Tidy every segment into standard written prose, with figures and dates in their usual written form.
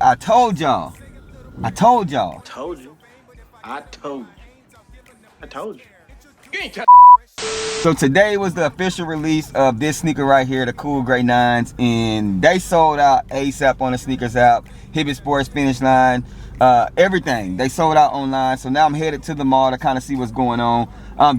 I told y'all. I told y'all. Told you. I told you. I told you. You ain't So today was the official release of this sneaker right here, the Cool Gray 9s, and they sold out ASAP on the sneakers app, Hibbett Sports, Finish Line, everything. They sold out online. So now I'm headed to the mall to kind of see what's going on.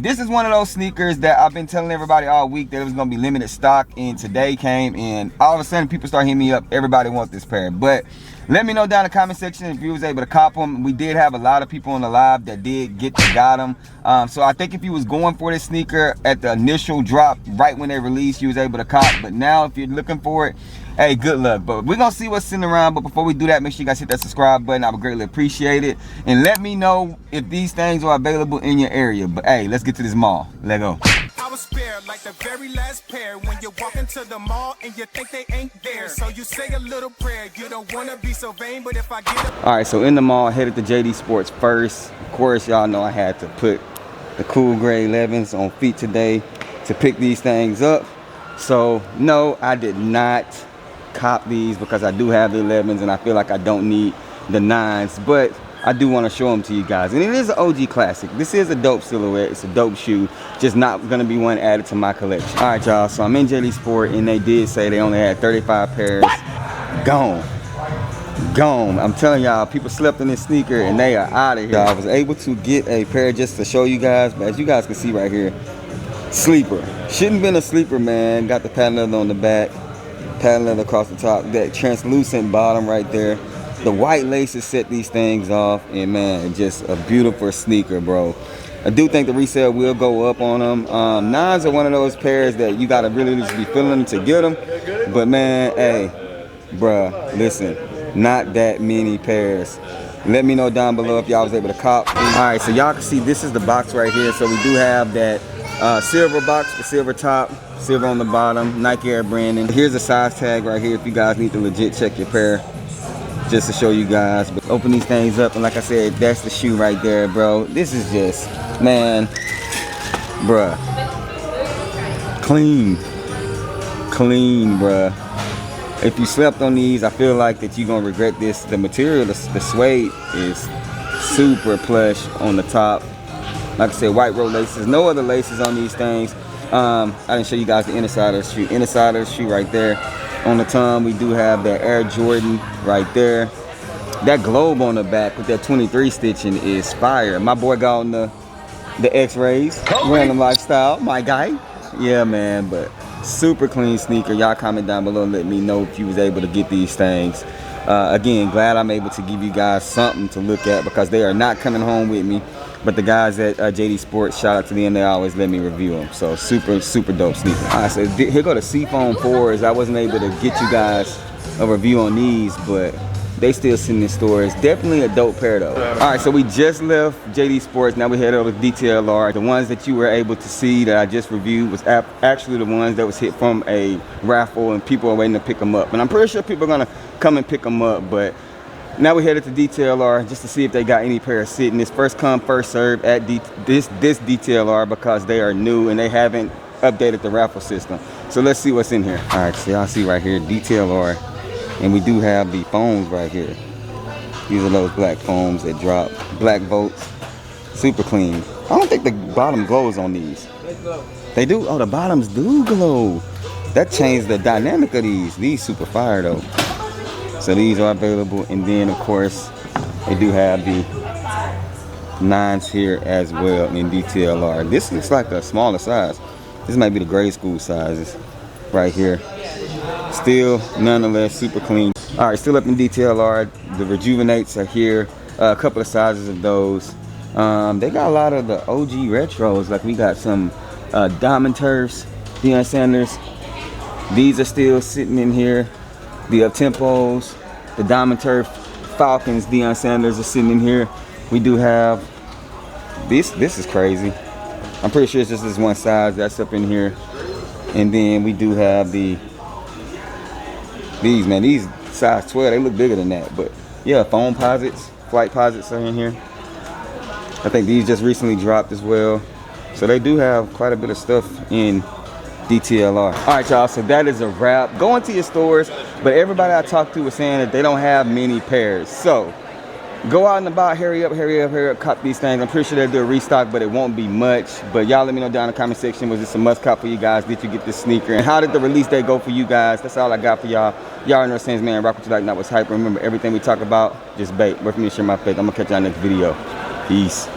This is one of those sneakers that I've been telling everybody all week that it was gonna be limited stock, and today came, and all of a sudden people start hitting me up. Everybody wants this pair, but let me know down in the comment section if you was able to cop them. We did have a lot of people on the live that did got them. So I think if you was going for this sneaker at the initial drop, right when they released, you was able to cop. But now if you're looking for it, hey, good luck. But we're gonna see what's sitting around. But before we do that, make sure you guys hit that subscribe button. I would greatly appreciate it. And let me know if these things are available in your area. But hey, let's get to this mall. Let's go. I was spared like the very last pair when you walk into the mall and you think they ain't there. So you say a little prayer. You don't want to be so vain, but if I get up. All right, so in the mall, headed to JD Sports first. Of course, y'all know I had to put the Cool Gray 11s on feet today to pick these things up. So no, I did not cop these because I do have the 11s and I feel like I don't need the 9s, but I do want to show them to you guys. And it is an OG classic. This is a dope silhouette. It's a dope shoe. Just not going to be one added to my collection. All right, y'all. So I'm in JD Sport, and they did say they only had 35 pairs. Gone. Gone. I'm telling y'all, people slept in this sneaker, and they are out of here. I was able to get a pair just to show you guys, but as you guys can see right here, sleeper. Shouldn't been a sleeper, man. Got the patent leather on the back, patent leather across the top, that translucent bottom right there. The white laces set these things off, and man, just a beautiful sneaker, bro. I do think the resale will go up on them. 9s are one of those pairs that you gotta really just be feeling to get them. But man, hey, bruh, listen, not that many pairs. Let me know down below if y'all was able to cop. All right, so y'all can see this is the box right here. So we do have that silver box, the silver top, silver on the bottom, Nike Air branding. Here's a size tag right here if you guys need to legit check your pair. Just to show you guys. But open these things up, and like I said, that's the shoe right there, bro. This is just, man, bruh, clean, bruh. If you slept on these, I feel like that you're gonna regret this. The material, the suede is super plush on the top. Like I said, white roll laces, no other laces on these things. I didn't show you guys the inner side of the shoe. Inner side of the shoe right there. On the tongue, we do have that Air Jordan right there. That globe on the back with that 23 stitching is fire. My boy got on the X-rays, random lifestyle, my guy. Yeah, man, but super clean sneaker. Y'all comment down below and let me know if you was able to get these things. Again, glad I'm able to give you guys something to look at because they are not coming home with me. But the guys at JD Sports, shout out to them, they always let me review them. So super dope sneaker. All right, so here go the Seafoam 4s. I wasn't able to get you guys a review on these, but they still sitting in stores. Definitely a dope pair though. All right, so we just left JD Sports. Now we head over to DTLR. The ones that you were able to see that I just reviewed was actually the ones that was hit from a raffle, and people are waiting to pick them up. And I'm pretty sure people are gonna come and pick them up, but now we headed to DTLR just to see if they got any pair sitting. This first come, first serve at this DTLR because they are new and they haven't updated the raffle system. So let's see what's in here. All right, so y'all see right here, DTLR. And we do have the foams right here. These are those black foams that drop. Black bolts, super clean. I don't think the bottom glows on these. They glow. They do? Oh, the bottoms do glow. That changed the dynamic of these. These super fire though. So these are available, and then of course they do have the 9s here as well in DTLR. This looks like a smaller size. This might be the grade school sizes right here. Still nonetheless super clean. All right, still up in DTLR. The Rejuvenates are here, a couple of sizes of those. They got a lot of the OG retros, like we got some Diamond Turfs, Deion Sanders. These are still sitting in here. The up-tempos, the Diamond Turf Falcons, Deion Sanders are sitting in here. We do have this is crazy. I'm pretty sure it's just this one size that's up in here. And then we do have these size 12, they look bigger than that. But yeah, foam posits, flight posits are in here. I think these just recently dropped as well. So they do have quite a bit of stuff in DTLR. All right, y'all, so that is a wrap. Go into your stores, But everybody I talked to was saying that they don't have many pairs. So go out and about, hurry up, cop these things. I'm pretty sure they'll do a restock, but it won't be much. But y'all let me know down in the comment section, was this a must cop for you guys? Did you get this sneaker? And how did the release day go for you guys? That's all I got for y'all. Y'all know what I'm saying, man. Rock what you like, not what's hype. Remember, everything we talk about, just bait. Wait for me to share my faith. I'm gonna catch y'all next video. Peace.